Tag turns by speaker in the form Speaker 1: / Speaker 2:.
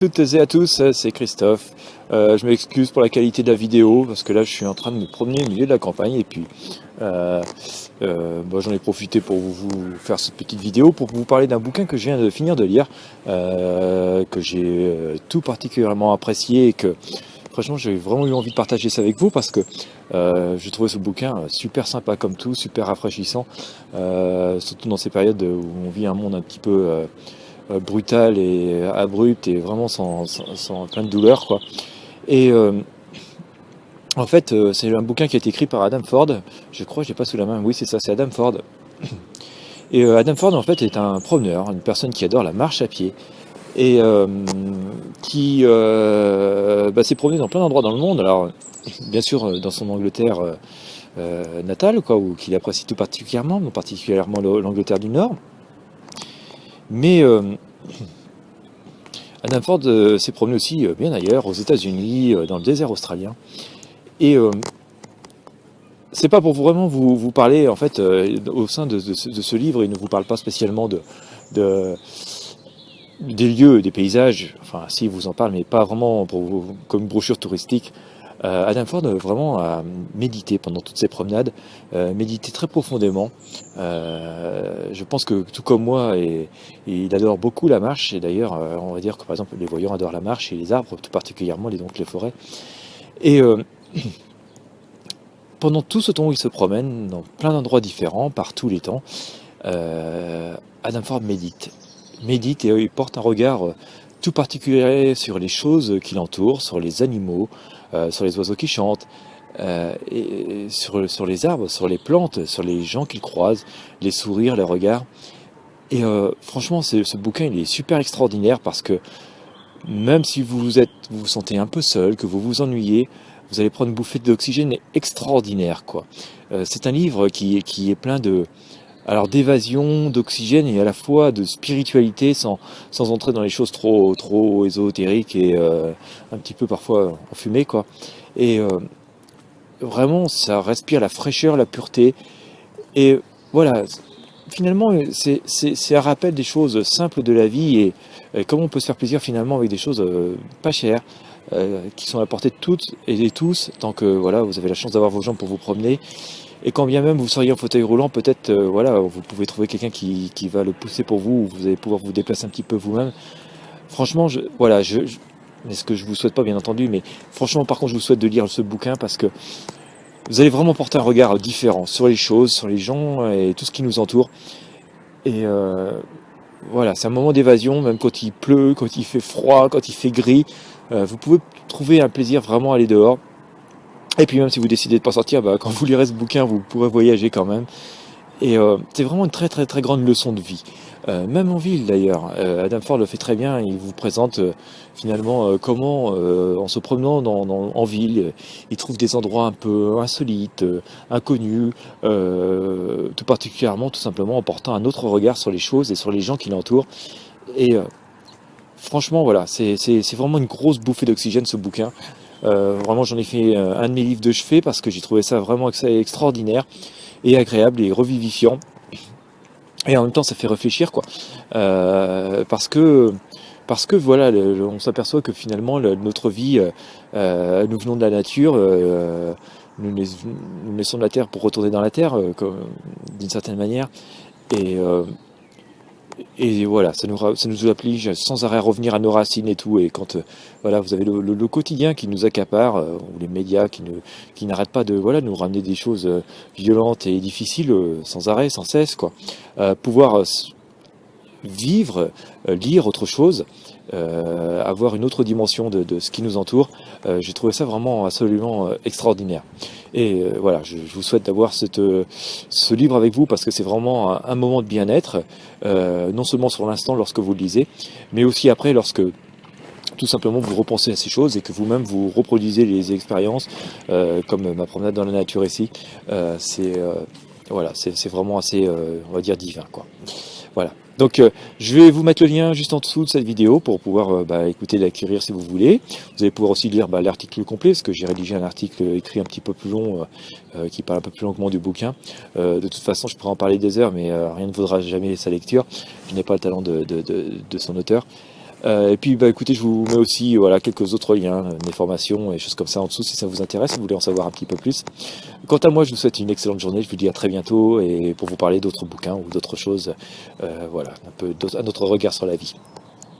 Speaker 1: Toutes et à tous, c'est Christophe. Je m'excuse pour la qualité de la vidéo parce que là je suis en train de me promener au milieu de la campagne et puis j'en ai profité pour vous faire cette petite vidéo pour vous parler d'un bouquin que je viens de finir de lire, que j'ai tout particulièrement apprécié et que franchement j'ai vraiment eu envie de partager ça avec vous parce que j'ai trouvé ce bouquin super sympa comme tout, super rafraîchissant, surtout dans ces périodes où on vit un monde un petit peu brutal et abrupt et vraiment sans plein de douleur quoi. Et en fait c'est un bouquin qui a été écrit par Adam Ford, je crois, je l'ai pas sous la main, oui c'est ça, c'est Adam Ford. Et Adam Ford en fait est un promeneur, une personne qui adore la marche à pied et qui s'est promené dans plein d'endroits dans le monde. Alors bien sûr dans son Angleterre natale quoi, ou qu'il apprécie tout particulièrement l'Angleterre du Nord. Mais Adam Ford s'est promené aussi bien ailleurs, aux États-Unis, dans le désert australien. Et c'est pas pour vraiment vous parler, en fait, au sein de ce livre, il ne vous parle pas spécialement des lieux, des paysages, enfin si, il vous en parle, mais pas vraiment comme une brochure touristique. Adam Ford vraiment a médité pendant toutes ses promenades, médité très profondément. Je pense que tout comme moi, il adore beaucoup la marche, et d'ailleurs on va dire que par exemple les voyants adorent la marche et les arbres, tout particulièrement donc les forêts. Et pendant tout ce temps où il se promène dans plein d'endroits différents, par tous les temps, Adam Ford médite et il porte un regard tout particulier sur les choses qui l'entourent, sur les animaux, sur les oiseaux qui chantent, et sur les arbres, sur les plantes, sur les gens qu'il croise, les sourires, les regards. Et franchement, ce bouquin, il est super extraordinaire parce que même si vous vous sentez un peu seul, que vous vous ennuyez, vous allez prendre une bouffée d'oxygène extraordinaire, quoi. C'est un livre qui est plein d'évasion, d'oxygène et à la fois de spiritualité sans entrer dans les choses trop ésotériques et un petit peu parfois enfumées, quoi. Et vraiment, ça respire la fraîcheur, la pureté. Et voilà, finalement, c'est un rappel des choses simples de la vie et comment on peut se faire plaisir finalement avec des choses pas chères, qui sont à la portée de toutes et de tous, tant que voilà, vous avez la chance d'avoir vos jambes pour vous promener. Et quand bien même vous seriez en fauteuil roulant, peut-être voilà, vous pouvez trouver quelqu'un qui va le pousser pour vous, ou vous allez pouvoir vous déplacer un petit peu vous-même. Franchement, mais ce que je vous souhaite pas bien entendu, mais franchement par contre je vous souhaite de lire ce bouquin parce que vous allez vraiment porter un regard différent sur les choses, sur les gens et tout ce qui nous entoure. Et voilà, c'est un moment d'évasion, même quand il pleut, quand il fait froid, quand il fait gris. Vous pouvez trouver un plaisir vraiment à aller dehors. Et puis même si vous décidez de ne pas sortir, quand vous lirez ce bouquin, vous pourrez voyager quand même. Et c'est vraiment une très très très grande leçon de vie. Même en ville d'ailleurs, Adam Ford le fait très bien, il vous présente finalement comment en se promenant en ville, il trouve des endroits un peu insolites, inconnus, tout particulièrement tout simplement en portant un autre regard sur les choses et sur les gens qui l'entourent. Et franchement voilà, c'est vraiment une grosse bouffée d'oxygène ce bouquin. Vraiment j'en ai fait un de mes livres de chevet parce que j'ai trouvé ça vraiment extraordinaire et agréable et revivifiant. Et en même temps ça fait réfléchir quoi. Parce que voilà, on s'aperçoit que finalement notre vie, nous venons de la nature, nous laissons de la terre pour retourner dans la terre, d'une certaine manière. Et voilà, ça nous oblige sans arrêt à revenir à nos racines et tout. Et quand voilà, vous avez le quotidien qui nous accapare, ou les médias qui n'arrêtent pas de nous ramener des choses violentes et difficiles sans arrêt, sans cesse, quoi. Pouvoir vivre, lire autre chose, avoir une autre dimension de ce qui nous entoure, j'ai trouvé ça vraiment absolument extraordinaire. Et voilà, je vous souhaite d'avoir ce livre avec vous parce que c'est vraiment un moment de bien-être, non seulement sur l'instant lorsque vous le lisez, mais aussi après lorsque tout simplement vous repensez à ces choses et que vous-même vous reproduisez les expériences, comme ma promenade dans la nature ici. Voilà, c'est vraiment assez, on va dire, divin, quoi. Voilà. Donc je vais vous mettre le lien juste en dessous de cette vidéo pour pouvoir écouter, l'acquérir si vous voulez. Vous allez pouvoir aussi lire l'article complet, parce que j'ai rédigé un article écrit un petit peu plus long, qui parle un peu plus longuement du bouquin. De toute façon, je pourrais en parler des heures, mais rien ne vaudra jamais sa lecture. Je n'ai pas le talent de son auteur. Et puis bah écoutez, je vous mets aussi voilà quelques autres liens, des formations et choses comme ça en dessous si ça vous intéresse, si vous voulez en savoir un petit peu plus. Quant à moi, je vous souhaite une excellente journée, je vous dis à très bientôt et pour vous parler d'autres bouquins ou d'autres choses, voilà, un peu un autre regard sur la vie.